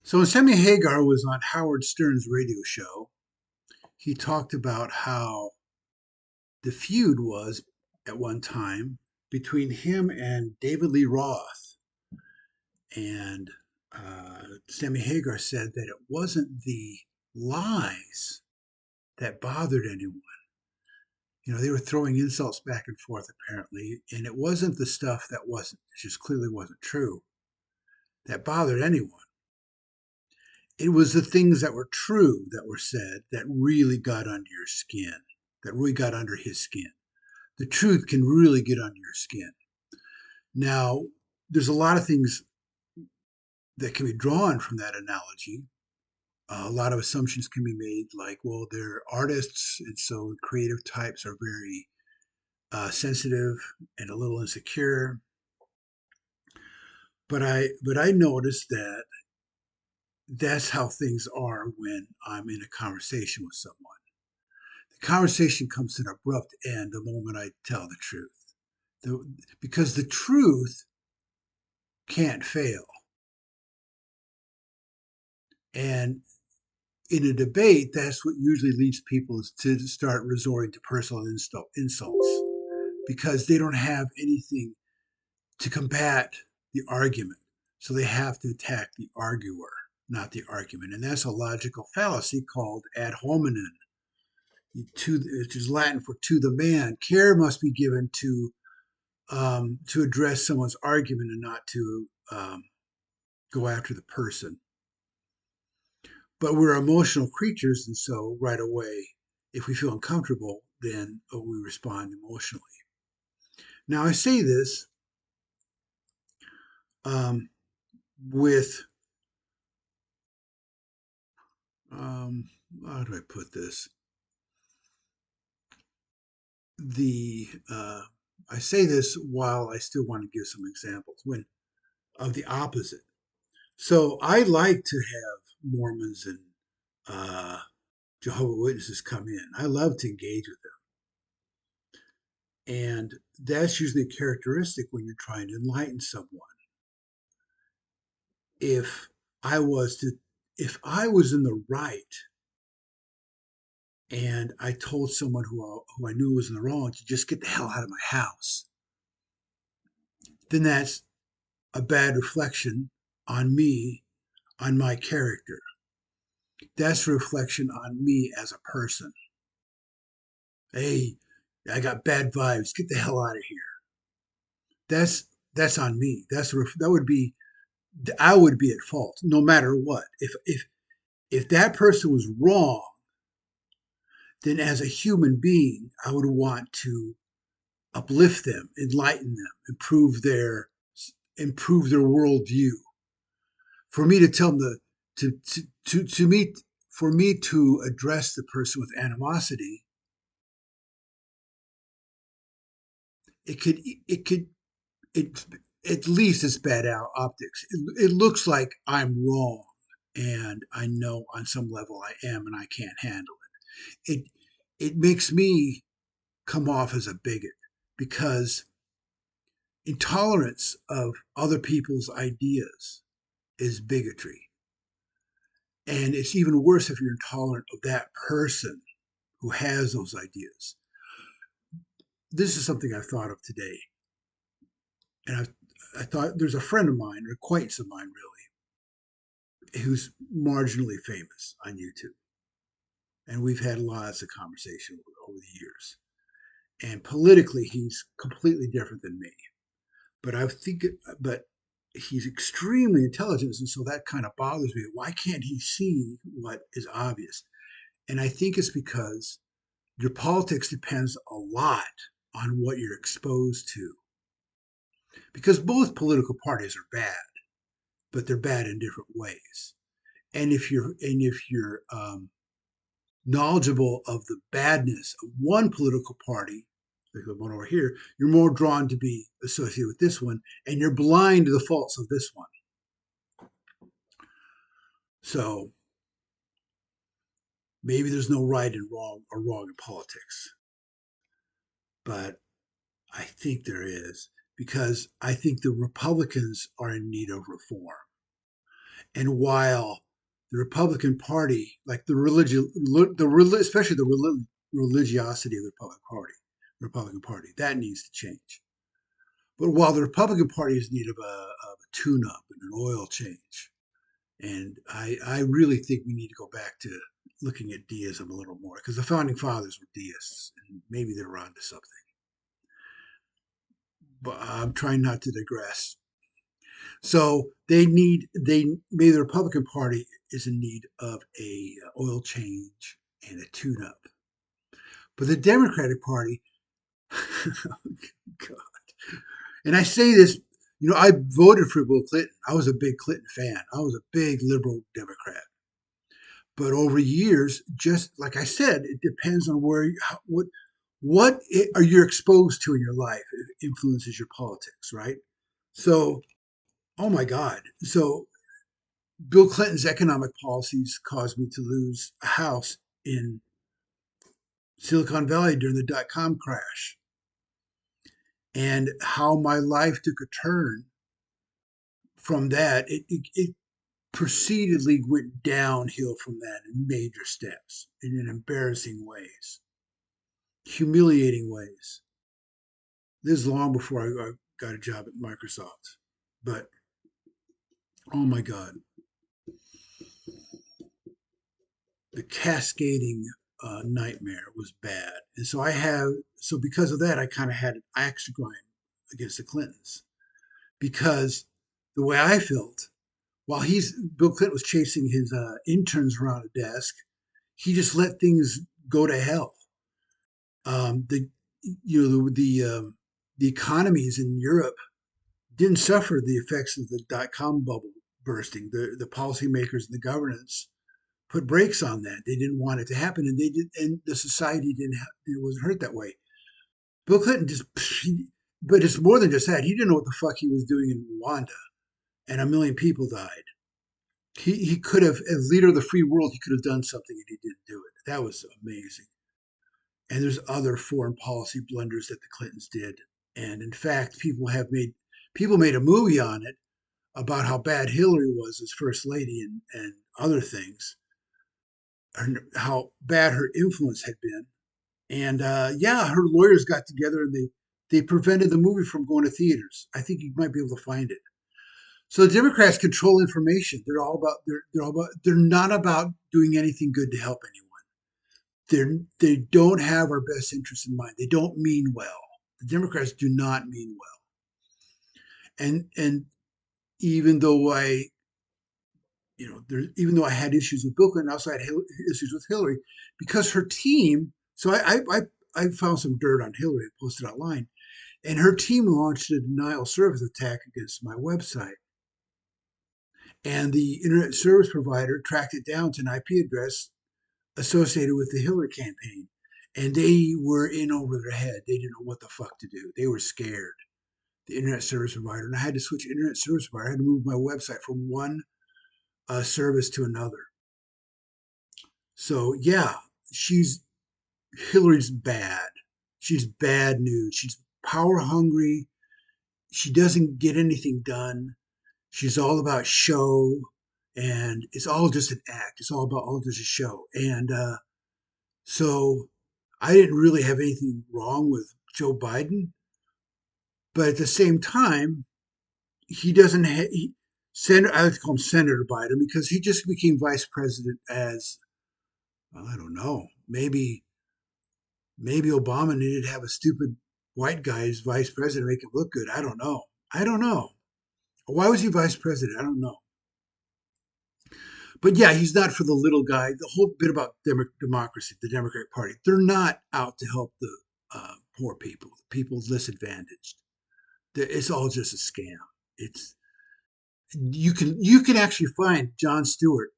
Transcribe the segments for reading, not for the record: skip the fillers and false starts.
So when Sammy Hagar was on Howard Stern's radio show, he talked about how the feud was at one time between him and David Lee Roth. And Sammy Hagar said that it wasn't the lies that bothered anyone. They were throwing insults back and forth apparently, and it wasn't the stuff that wasn't, just clearly wasn't true, that bothered anyone. It was the things that were true that were said that really got under your skin, that really got under his skin. The truth can really get under your skin. Now, there's a lot of things that can be drawn from that analogy. A lot of assumptions can be made, like, well, they're artists, and so creative types are very sensitive and a little insecure. But I noticed that that's how things are when I'm in a conversation with someone. The conversation comes to an abrupt end the moment I tell the truth. Because the truth can't fail. And in a debate, that's what usually leads people to start resorting to personal insults because they don't have anything to combat the argument. So they have to attack the arguer, not the argument. And that's a logical fallacy called ad hominem, which is Latin for to the man. Care must be given to address someone's argument and not to go after the person. But we're emotional creatures, and so right away, if we feel uncomfortable, then we respond emotionally. Now, I say this um, with, how do I put this? The I say this while I still want to give some examples when of the opposite. So I like to have Mormons and uh, Jehovah Witnesses come in. I love to engage with them, and that's usually a characteristic when you're trying to enlighten someone. If I was to, if I was in the right, and I told someone who I knew was in the wrong to just get the hell out of my house, then that's a bad reflection on me, on my character. That's a reflection on me as a person. Hey, I got bad vibes. Get the hell out of here. That's on me. That would be I would be at fault no matter what. If that person was wrong, then as a human being, I would want to uplift them, enlighten them, improve their worldview. For me to tell them to me for me to address the person with animosity, it could it at least it's bad out optics. It looks like I'm wrong, and I know on some level I am, and I can't handle it. It makes me come off as a bigot because intolerance of other people's ideas is bigotry, and it's even worse if you're intolerant of that person who has those ideas. This is something I've thought of today, and I thought there's a friend of mine, an acquaintance of mine, really, who's marginally famous on YouTube. And we've had lots of conversation over the years. And politically, he's completely different than me. But I think, but he's extremely intelligent, and so that kind of bothers me. Why can't he see what is obvious? And I think it's because your politics depends a lot on what you're exposed to. Because both political parties are bad, but they're bad in different ways. And if you're knowledgeable of the badness of one political party, like the one over here, you're more drawn to be associated with this one, and you're blind to the faults of this one. So maybe there's no right and wrong or wrong in politics, but I think there is because I think the Republicans are in need of reform. And while the Republican Party, like especially religiosity of the Republican Party, that needs to change. But while the Republican Party is in need of a tune-up and an oil change, and I really think we need to go back to looking at deism a little more because the founding fathers were deists, and maybe they're onto something. But I'm trying not to digress. So maybe the Republican Party is in need of a oil change and a tune-up, but the Democratic Party, God. And I say this, I voted for Bill Clinton. I was a big Clinton fan. I was a big liberal Democrat. But over years, just like I said, it depends on what are you exposed to in your life. It influences your politics, right? So, oh my God. So Bill Clinton's economic policies caused me to lose a house in Silicon Valley during the dot-com crash, and how my life took a turn from that. It proceededly went downhill from that in major steps, in embarrassing ways, humiliating ways. This is long before I got a job at Microsoft. But oh my God, the cascading nightmare was bad. And so because of that, I kind of had an axe to grind against the Clintons. Because the way I felt, while Bill Clinton was chasing his interns around a desk, he just let things go to hell. The you know the economies in Europe didn't suffer the effects of the dot-com bubble bursting. The policymakers and the governance put brakes on that. They didn't want it to happen, and they did, and the society it wasn't hurt that way. Bill Clinton but it's more than just that. He didn't know what the fuck he was doing in Rwanda, and a million people died. He could have, as leader of the free world, he could have done something, and he didn't do it. That was amazing. And there's other foreign policy blunders that the Clintons did, and in fact, people made a movie on it about how bad Hillary was as first lady and other things, how bad her influence had been. And yeah, her lawyers got together and they prevented the movie from going to theaters. I think you might be able to find it. So the Democrats control information. They're not about doing anything good to help anyone. They don't have our best interests in mind. They don't mean well. The Democrats do not mean well. And even though even though I had issues with Bill Clinton, I also had issues with Hillary because her team. So I found some dirt on Hillary and posted online, and her team launched a denial of service attack against my website. And the internet service provider tracked it down to an IP address associated with the Hillary campaign. And they were in over their head. They didn't know what the fuck to do. They were scared, the internet service provider. And I had to switch internet service provider. I had to move my website from one service to another. So, yeah, she's Hillary's bad. She's bad news. She's power hungry. She doesn't get anything done. She's all about show, and it's all just an act. It's all just a show. And so I didn't really have anything wrong with Joe Biden, but at the same time, he doesn't. Senator, I like to call him Senator Biden because he just became vice president as well, I don't know. Maybe Obama needed to have a stupid white guy as vice president to make him look good. I don't know. I don't know. Why was he vice president? I don't know. But yeah, he's not for the little guy. The whole bit about democracy, the Democratic Party, they're not out to help the poor people, the people disadvantaged. It's all just a scam. It's you can actually find Jon Stewart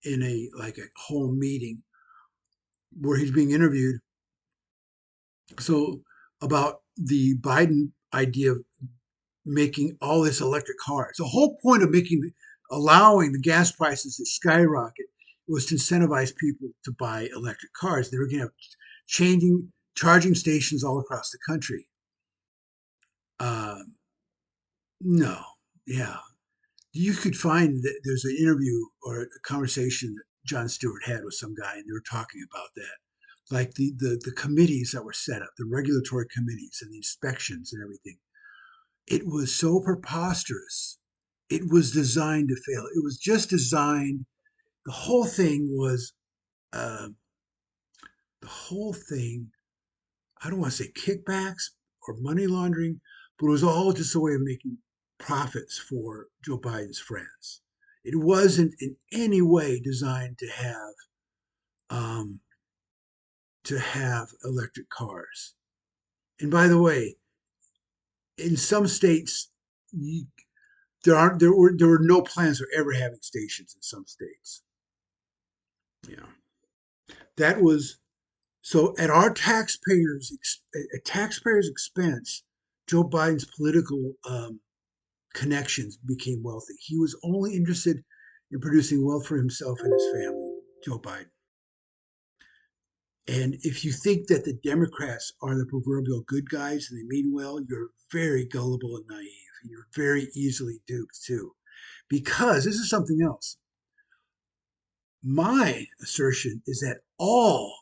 in a like a home meeting where he's being interviewed. So about the Biden idea of making all this electric cars. The whole point of allowing the gas prices to skyrocket was to incentivize people to buy electric cars. They were going to have changing charging stations all across the country. Uh, no, yeah. You could find that there's an interview or a conversation that Jon Stewart had with some guy, and they were talking about that, like the committees that were set up, the regulatory committees and the inspections and everything. It was so preposterous. It was designed to fail. It was just designed. The whole thing was uh, the whole thing. I don't want to say kickbacks or money laundering, but it was all just a way of making profits for Joe Biden's friends. It wasn't in any way designed um, to have electric cars. And by the way, in some states, you, there were no plans for ever having stations in some states. Yeah, that was so at our at taxpayers' expense. Joe Biden's political connections became wealthy. He was only interested in producing wealth for himself and his family, Joe Biden. And if you think that the Democrats are the proverbial good guys and they mean well, you're very gullible and naive. And you're very easily duped too. Because this is something else. My assertion is that all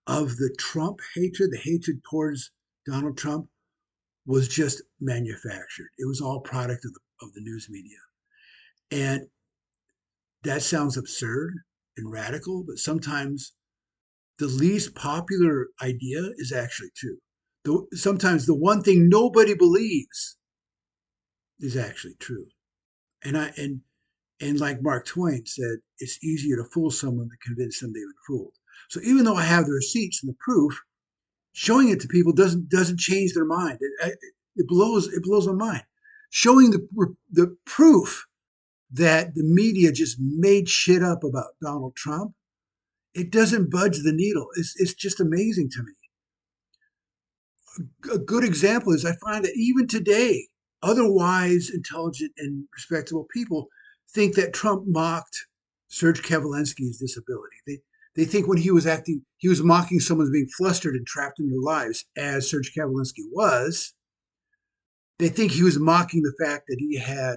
of the Trump hatred, the hatred towards Donald Trump, was just manufactured. It was all product of the news media. And that sounds absurd and radical, but sometimes the least popular idea is actually true. Sometimes the one thing nobody believes is actually true. And like Mark Twain said, it's easier to fool someone than convince them they've been fooled. So even though I have the receipts and the proof, showing it to people doesn't change their mind. It blows my mind. Showing the proof that the media just made shit up about Donald Trump, it doesn't budge the needle. It's just amazing to me. A good example is I find that even today, otherwise intelligent and respectable people think that Trump mocked Serge Kavinsky's disability. They think when he was acting, he was mocking someone being flustered and trapped in their lives, as Serge Kavinsky was. They think he was mocking the fact that he had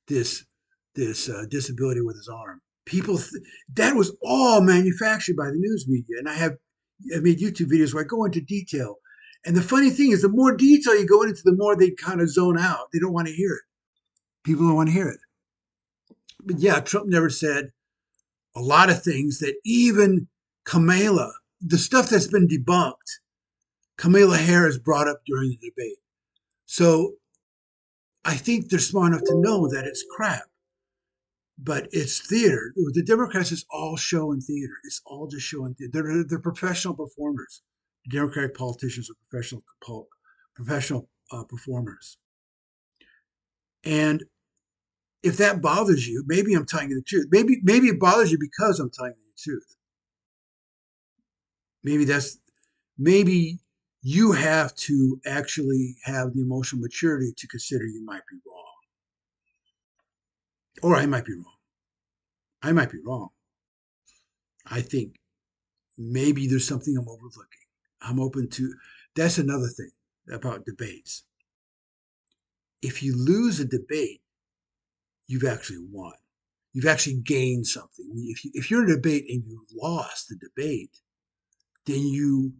this disability with his arm. That was all manufactured by the news media, and I made YouTube videos where I go into detail. And the funny thing is, the more detail you go into, the more they kind of zone out. They don't want to hear it. People don't want to hear it. But yeah, Trump never said a lot of things that even Kamala, the stuff that's been debunked, Kamala Harris brought up during the debate. So I think they're smart enough to know that it's crap. But it's theater. The Democrats is all show and theater. It's all just show and theater. They're professional performers. Democratic politicians are professional performers. And if that bothers you, maybe I'm telling you the truth. Maybe it bothers you because I'm telling you the truth. Maybe that's maybe you have to actually have the emotional maturity to consider you might be wrong, or I might be wrong. I might be wrong. I think maybe there's something I'm overlooking. I'm open to. That's another thing about debates. If you lose a debate, you've actually won. You've actually gained something. If you're in a debate and you lost the debate, then you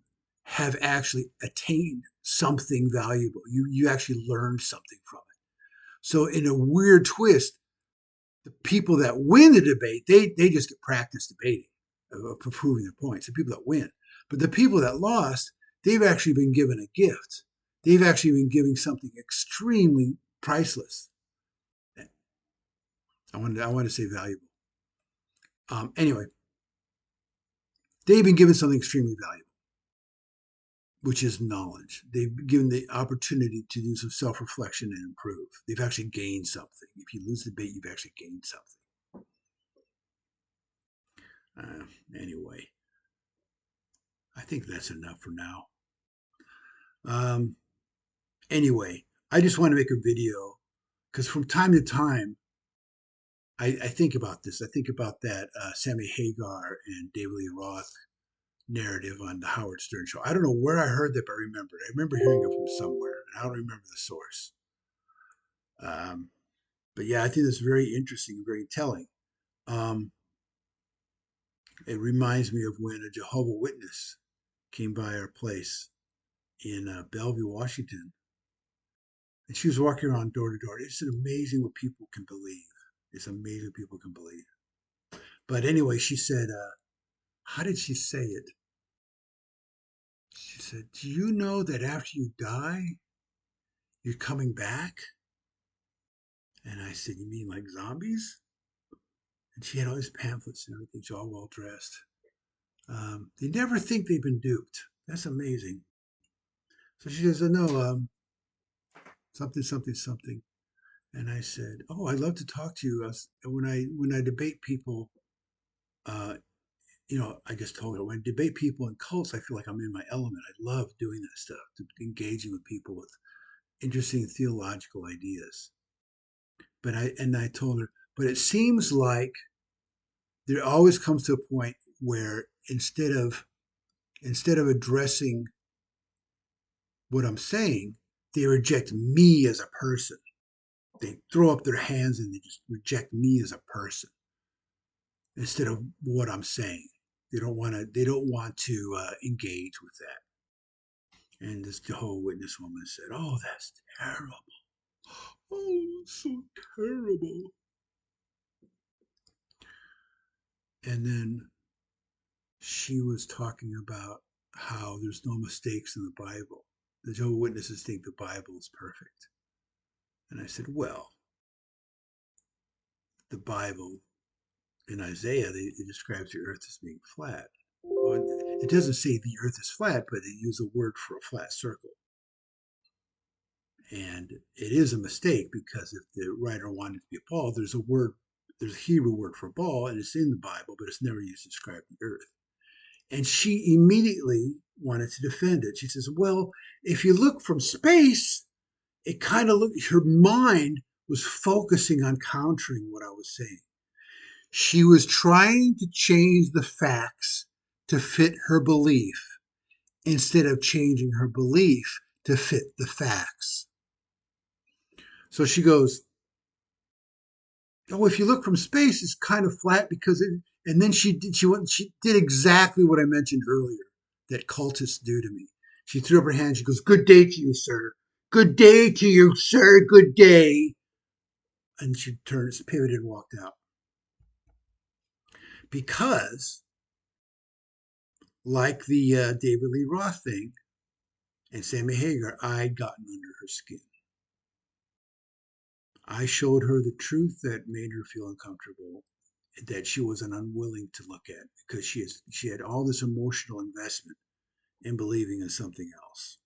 have actually attained something valuable. You actually learned something from it. So in a weird twist, the people that win the debate, they just get practice debating, of proving their points. The people that win. But the people that lost, they've actually been given a gift. They've actually been given something extremely priceless. I want to say valuable. Anyway, they've been given something extremely valuable, which is knowledge. They've been given the opportunity to do some self-reflection and improve. They've actually gained something. If you lose the debate, you've actually gained something. Anyway, I think that's enough for now. Um, anyway, I just want to make a video because from time to time, I think about this. I think about that Sammy Hagar and David Lee Roth narrative on the Howard Stern show. I don't know where I heard that, but I remember it. I remember hearing it from somewhere, and I don't remember the source. Um, But yeah, I think that's very interesting, very telling. Um, it reminds me of when a Jehovah Witness came by our place in Bellevue, Washington, and she was walking around door to door. It's amazing what people can believe. It's amazing what people can believe. But anyway, she said, how did she say it? She said, "Do you know that after you die, you're coming back?" And I said, "You mean like zombies?" And she had all these pamphlets and everything. She's all well dressed. They never think they've been duped. That's amazing. So she says, "Oh, no, something, something, something." And I said, "Oh, I'd love to talk to you. When I debate people, uh, I just told her when I debate people in cults, I feel like I'm in my element. I love doing that stuff, engaging with people with interesting theological ideas." But I told her, but it seems like there always comes to a point where instead of addressing what I'm saying, they reject me as a person. They throw up their hands and they just reject me as a person instead of what I'm saying. They don't want to. They don't want to engage with that. And this Jehovah Witness woman said, "Oh, that's terrible. Oh, so terrible." And then she was talking about how there's no mistakes in the Bible. The Jehovah Witnesses think the Bible is perfect. And I said, well, the Bible in Isaiah, it describes the earth as being flat. Well, it doesn't say the earth is flat, but they use a word for a flat circle. And it is a mistake because if the writer wanted to be a ball, there's a Hebrew word for ball, and it's in the Bible, but it's never used to describe the earth. And she immediately wanted to defend it. She says, well, if you look from space, it kind of looked, her mind was focusing on countering what I was saying. She was trying to change the facts to fit her belief instead of changing her belief to fit the facts. So she goes, oh, if you look from space, it's kind of flat because it, and then she did exactly what I mentioned earlier that cultists do to me. She threw up her hand. She goes, "Good day to you, sir. Good day to you, sir. Good day." And she turned, pivoted, and walked out because, like the David Lee Roth thing and Sammy Hagar, I'd gotten under her skin. I showed her the truth that made her feel uncomfortable, that she was unwilling to look at because she had all this emotional investment in believing in something else.